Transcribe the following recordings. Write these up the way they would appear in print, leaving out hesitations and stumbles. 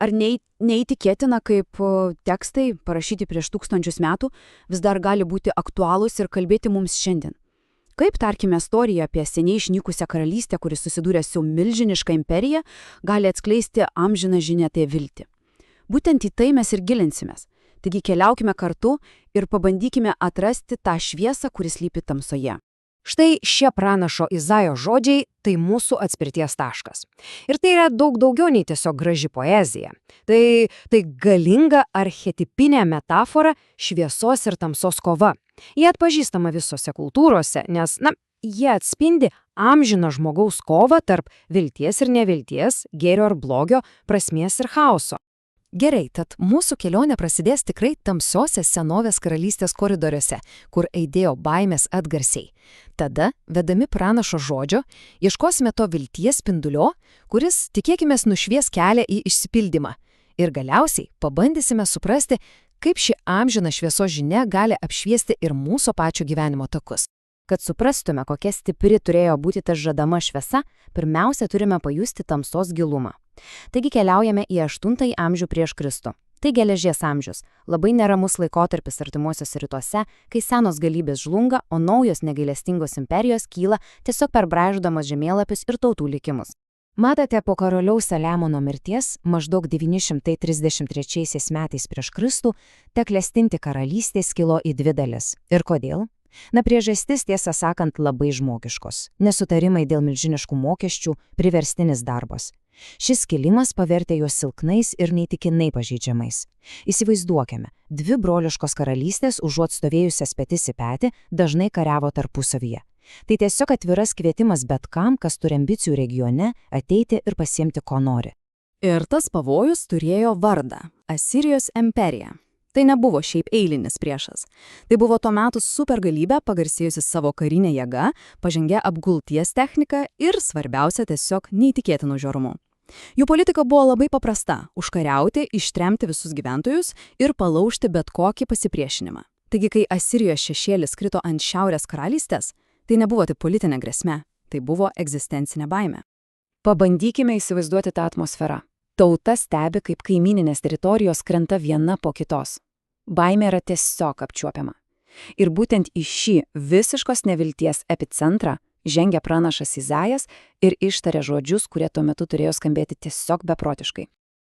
Ar neįtikėtina, kaip tekstai, parašyti prieš tūkstančius metų, vis dar gali būti aktualūs ir kalbėti mums šiandien? Kaip, tarkime, istorija apie seniai išnykusią karalystę, kuris susidūrė su milžiniška imperija, gali atskleisti amžiną žinią apie viltį? Būtent į tai mes ir gilinsimės. Taigi keliaukime kartu ir pabandykime atrasti tą šviesą, kuris slypi tamsoje. Štai šie pranašo Izaijo žodžiai – tai mūsų atspirties taškas. Ir tai yra daug daugiau nei tiesiog graži poezija. Tai galinga archetipinė metafora šviesos ir tamsos kova. Jie atpažįstama visose kultūrose, nes, jie atspindi amžiną žmogaus kovą tarp vilties ir nevilties, gėrio ir blogio, prasmės ir chaoso. Gerai, tad mūsų kelionė prasidės tikrai tamsiose senovės karalystės koridoriuose, kur aidėjo baimės atgarsiai. Tada, vedami pranašo žodžio, ieškosime to vilties spindulio, kuris, tikėkimės, nušvies kelią į išsipildymą. Ir galiausiai pabandysime suprasti, kaip ši amžina šviesos žinia gali apšviesti ir mūsų pačio gyvenimo takus. Kad suprastume, kokia stipri turėjo būti ta žadama šviesa, pirmiausia turime pajusti tamsos gilumą. Taigi keliaujame į 8 amžių prieš Kristų. Tai geležies amžius, labai neramus laikotarpis artimuosiuose rytuose, kai senos galybės žlunga, o naujos negailestingos imperijos kyla tiesiog perbraižydamos žemėlapius ir tautų likimus. Matote, po karaliaus Saliamono mirties, maždaug 933 metais prieš Kristų, ta klestinti karalystė skilo į 2 dalis. Ir kodėl? Priežastis, tiesą sakant, labai žmogiškos. Nesutarimai dėl milžiniškų mokesčių, priverstinis darbas. Šis skilimas pavertė juos silpnais ir neįtikinai pažeidžiamais. Įsivaizduokime, 2 broliškos karalystės, užuot stovėjusias petys į petį, dažnai kariavo tarpusavyje. Tai tiesiog atviras kvietimas bet kam, kas turi ambicijų regione, ateiti ir pasiimti, ko nori. Ir tas pavojus turėjo vardą – Asirijos imperija. Tai nebuvo šiaip eilinis priešas. Tai buvo tuo metu supergalybė, pagarsėjusi savo karinę jėgą, pažengę apgulties techniką ir, svarbiausia, tiesiog neįtikėtinu žiaurumu. Jų politika buvo labai paprasta – užkariauti, ištremti visus gyventojus ir palaužti bet kokį pasipriešinimą. Taigi, kai Asirijos šešėlis krito ant šiaurės karalystės, tai nebuvo tik politinė grėsmė, tai buvo egzistencinė baimė. Pabandykime įsivaizduoti tą atmosferą. Tauta stebi, kaip kaimyninės teritorijos krenta viena po kitos. Baimė yra tiesiog apčiuopiama. Ir būtent į šį visiškos nevilties epicentrą žengia pranašas Izaijas ir ištaria žodžius, kurie tuo metu turėjo skambėti tiesiog beprotiškai.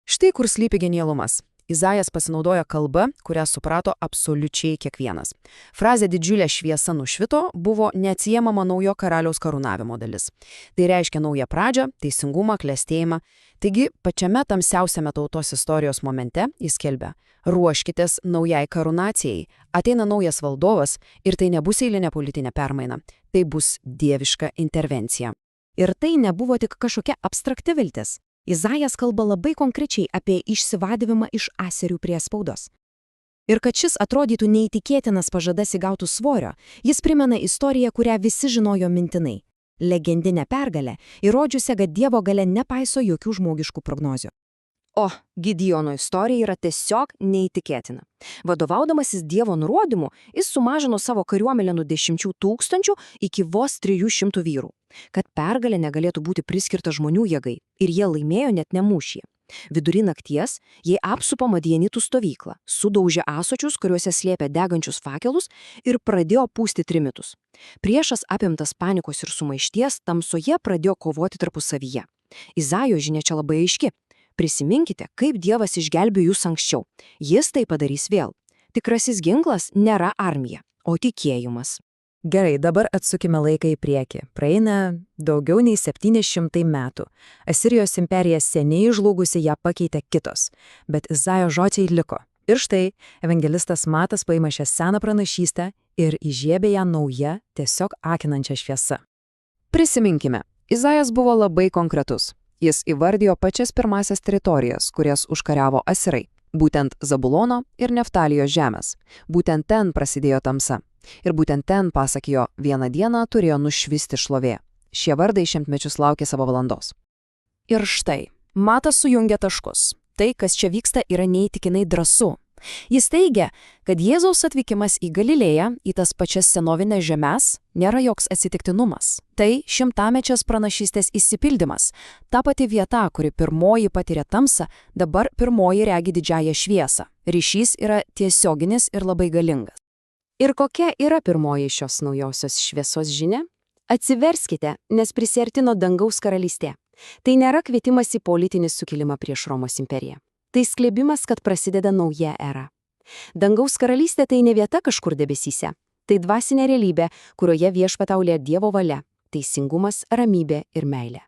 Štai kur slypi genialumas. Izaijas pasinaudoja kalbą, kurią suprato absoliučiai kiekvienas. Frazė didžiulė šviesa nušvito buvo neatsiejama naujo karaliaus karūnavimo dalis. Tai reiškia naują pradžią, teisingumą, klestėjimą. Taigi, pačiame tamsiausiame tautos istorijos momente jis skelbia: ruoškitės naujai karūnacijai, ateina naujas valdovas ir tai nebus eilinė politinė permaina, tai bus dieviška intervencija. Ir tai nebuvo tik kažkokia abstrakti viltis. Izaijas kalba labai konkrečiai apie išsivadavimą iš Asirių priespaudos. Ir kad šis atrodytų neįtikėtinas pažadas įgautų svorio, jis primena istoriją, kurią visi žinojo mintinai. Legendinę pergalę, įrodžiusią, kad Dievo galia nepaiso jokių žmogiškų prognozių. O Gideono istorija yra tiesiog neįtikėtina. Vadovaudamasis Dievo nurodymu, jis sumažino savo kariuomenę nuo 10 000 iki vos 300 vyrų, kad pergalė negalėtų būti priskirta žmonių jėgai, ir jie laimėjo net ne mūšyje. Vidury nakties jie apsupo madianitų stovyklą, sudaužė ąsočius, kuriuose slėpė degančius fakelus, ir pradėjo pūsti trimitus. Priešas, apimtas panikos ir sumaišties, tamsoje pradėjo kovoti tarpusavyje. Izaijo žinia čia labai aiški. Prisiminkite, kaip Dievas išgelbėjo jūs anksčiau. Jis tai padarys vėl. Tikrasis ginklas nėra armija, o tikėjimas. Gerai, dabar atsukime laiką į priekį. Praeina daugiau nei 700 metų. Asirijos imperija seniai žlugusi, ją pakeitė kitos. Bet Izaijo žodžiai liko. Ir štai, evangelistas Matas paima šią seną pranašystę ir įžiebė ją nauja, tiesiog akinančia šviesa. Prisiminkime, Izaijas buvo labai konkretus. Jis įvardijo pačias pirmasias teritorijas, kurias užkariavo asirai. Būtent Zabulono ir Neftalijos žemės. Būtent ten prasidėjo tamsa. Ir būtent ten, pasak jo, vieną dieną turėjo nušvisti šlovė. Šie vardai šimtmečius laukė savo valandos. Ir štai, Matas sujungia taškus. Tai, kas čia vyksta, yra neįtikinai drąsu. Jis teigia, kad Jėzaus atvykimas į Galilėją, į tas pačias senovinės žemes, nėra joks atsitiktinumas. Tai šimtamečias pranašystės išsipildymas. Ta pati vieta, kuri pirmoji patiria tamsą, dabar pirmoji regi didžiąją šviesą. Ryšys yra tiesioginis ir labai galingas. Ir kokia yra pirmoji šios naujosios šviesos žinia? Atsiverskite, nes prisiartino dangaus karalystė. Tai nėra kvietimas į politinį sukilimą prieš Romos imperiją. Tai skelbimas, kad prasideda nauja era. Dangaus karalystė tai ne vieta kažkur debesyse. Tai dvasinė realybė, kurioje viešpatauja Dievo valia, teisingumas, ramybė ir meilė.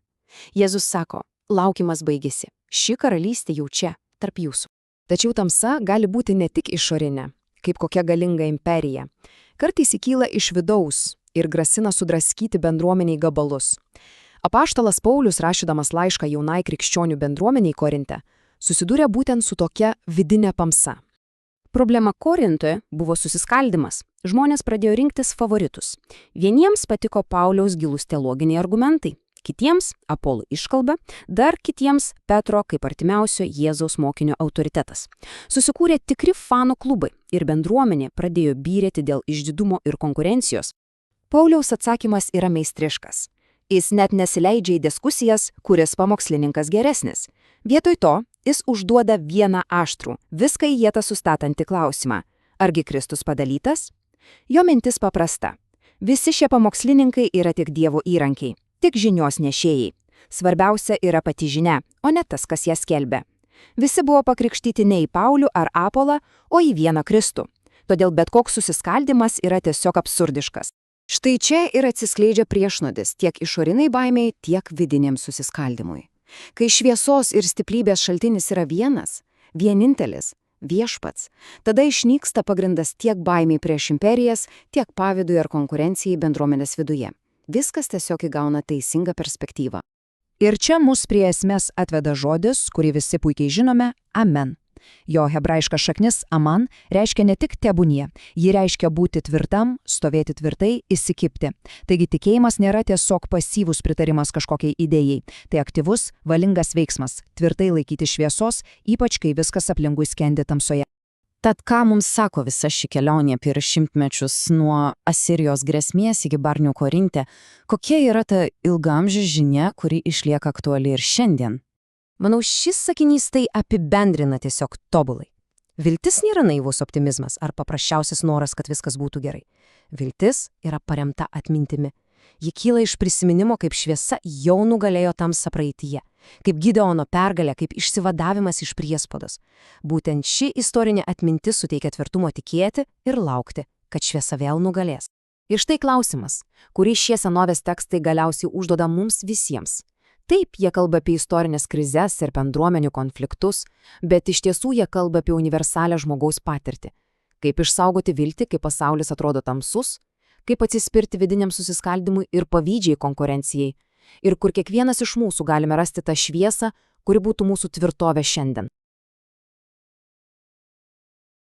Jėzus sako, laukimas baigėsi. Ši karalystė jau čia, tarp jūsų. Tačiau tamsa gali būti ne tik išorinė, kaip kokia galinga imperija. Kartais įkyla iš vidaus ir grasina sudraskyti bendruomeniai gabalus. Apaštalas Paulius, rašydamas laišką jaunai krikščionių bendruomeniai Korinte, susidūrė būtent su tokia vidinė tamsa. Problema Korintoje buvo susiskaldimas. Žmonės pradėjo rinktis favoritus. Vieniems patiko Pauliaus gilūs teologiniai argumentai, kitiems Apolo iškalba, dar kitiems Petro kaip artimiausio Jėzaus mokinio autoritetas. Susikūrė tikri fanų klubai ir bendruomenė pradėjo byrėti dėl išdidumo ir konkurencijos. Pauliaus atsakymas yra meistriškas. Jis net nesileidžia į diskusijas, kuris pamokslininkas geresnis. Vietoj to, jis užduoda vieną aštrų, viską į vietą sustatantį klausimą. Argi Kristus padalytas? Jo mintis paprasta. Visi šie pamokslininkai yra tik Dievo įrankiai, tik žinios nešėjai. Svarbiausia yra pati žinia, o ne tas, kas ją skelbia. Visi buvo pakrikštyti ne į Paulių ar Apolą, o į vieną Kristų. Todėl bet koks susiskaldimas yra tiesiog absurdiškas. Štai čia ir atsiskleidžia priešnodis tiek išoriniai baimiai, tiek vidiniam susiskaldimui. Kai šviesos ir stiprybės šaltinis yra vienas, vienintelis, viešpats, tada išnyksta pagrindas tiek baimiai prieš imperijas, tiek pavydui ar konkurencijai bendruomenės viduje. Viskas tiesiog įgauna teisingą perspektyvą. Ir čia mus prie esmės atveda žodis, kurį visi puikiai žinome – amen. Jo hebrajiška šaknis aman reiškia ne tik tebūnie, ji reiškia būti tvirtam, stovėti tvirtai, įsikibti. Taigi tikėjimas nėra tiesiog pasyvus pritarimas kažkokiai idėjai. Tai aktyvus, valingas veiksmas, tvirtai laikyti šviesos, ypač kai viskas aplinkui skendi tamsoje. Tad ką mums sako visa ši kelionė per šimtmečius nuo Asirijos grėsmės iki Barnių Korinte? Kokia yra ta ilgaamžė žinia, kuri išlieka aktuali ir šiandien? Manau, šis sakinys tai apibendrina tiesiog tobulai. Viltis nėra naivus optimizmas ar paprasčiausias noras, kad viskas būtų gerai. Viltis yra paremta atmintimi. Ji kyla iš prisiminimo, kaip šviesa jau nugalėjo tamsą praeityje, kaip Gideono pergalė, kaip išsivadavimas iš priespaudos. Būtent ši istorinė atmintis suteikia tvirtumo tikėti ir laukti, kad šviesa vėl nugalės. Ir štai klausimas, kurį šie senovės tekstai galiausiai užduoda mums visiems. Taip, jie kalba apie istorinės krizes ir bendruomenių konfliktus, bet iš tiesų jie kalba apie universalią žmogaus patirtį. Kaip išsaugoti viltį, kai pasaulis atrodo tamsus, kaip atsispirti vidiniam susiskaldimui ir pavydžiai konkurencijai, ir kur kiekvienas iš mūsų galime rasti tą šviesą, kuri būtų mūsų tvirtovė šiandien.